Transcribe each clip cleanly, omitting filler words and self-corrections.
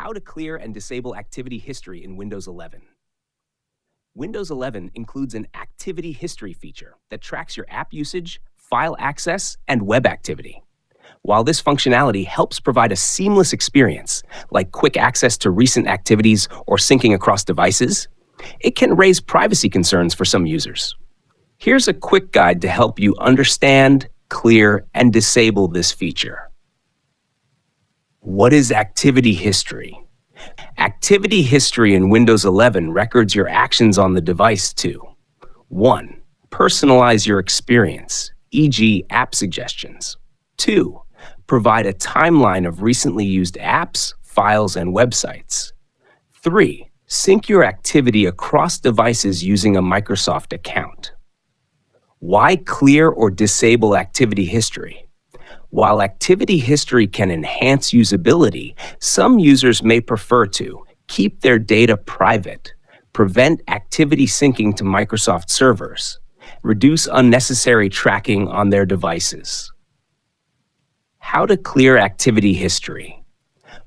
How to clear and disable activity history in Windows 11. Windows 11 includes an activity history feature that tracks your app usage, file access, and web activity. While this functionality helps provide a seamless experience, like quick access to recent activities or syncing across devices, it can raise privacy concerns for some users. Here's a quick guide to help you understand, clear, and disable this feature. What is activity history? Activity history in Windows 11 records your actions on the device to 1. Personalize your experience, e.g. app suggestions. 2. Provide a timeline of recently used apps, files, and websites. 3. Sync your activity across devices using a Microsoft account. Why clear or disable activity history? While activity history can enhance usability, some users may prefer to keep their data private, prevent activity syncing to Microsoft servers, reduce unnecessary tracking on their devices. How to clear activity history.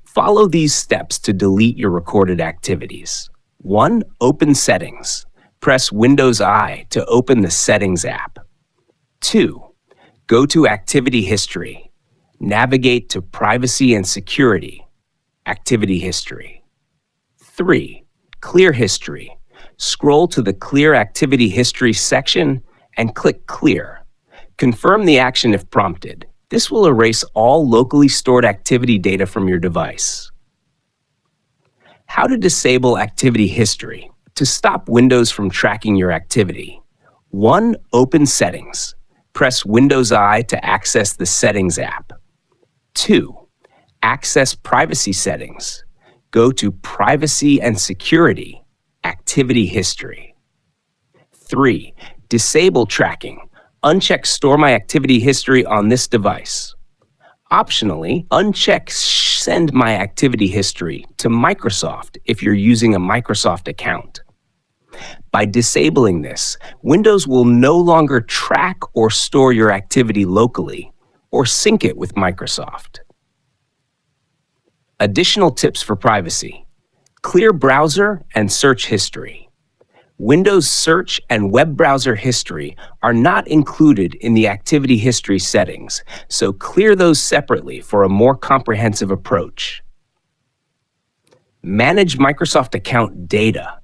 Follow these steps to delete your recorded activities. 1. Open Settings. Press Windows I to open the Settings app. 2. Go to Activity History. Navigate to Privacy and Security. Activity History. 3. Clear History. Scroll to the Clear Activity History section and click Clear. Confirm the action if prompted. This will erase all locally stored activity data from your device. How to disable activity history. To stop Windows from tracking your activity. 1. Open Settings. Press Windows I to access the Settings app. 2. Access Privacy Settings. Go to Privacy and Security, Activity History. 3. Disable tracking. Uncheck Store My Activity History on this device. Optionally, uncheck Send My Activity History to Microsoft if you're using a Microsoft account. By disabling this, Windows will no longer track or store your activity locally or sync it with Microsoft. Additional tips for privacy. Clear browser and search history. Windows search and web browser history are not included in the activity history settings, so clear those separately for a more comprehensive approach. Manage Microsoft account data.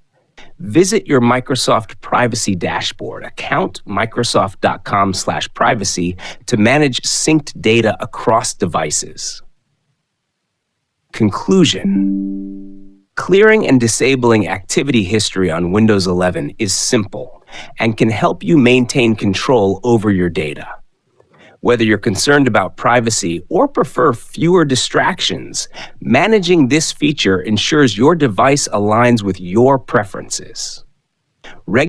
Visit your Microsoft Privacy Dashboard, account.microsoft.com/privacy, to manage synced data across devices. Conclusion. Clearing and disabling activity history on Windows 11 is simple and can help you maintain control over your data. Whether you're concerned about privacy or prefer fewer distractions, managing this feature ensures your device aligns with your preferences.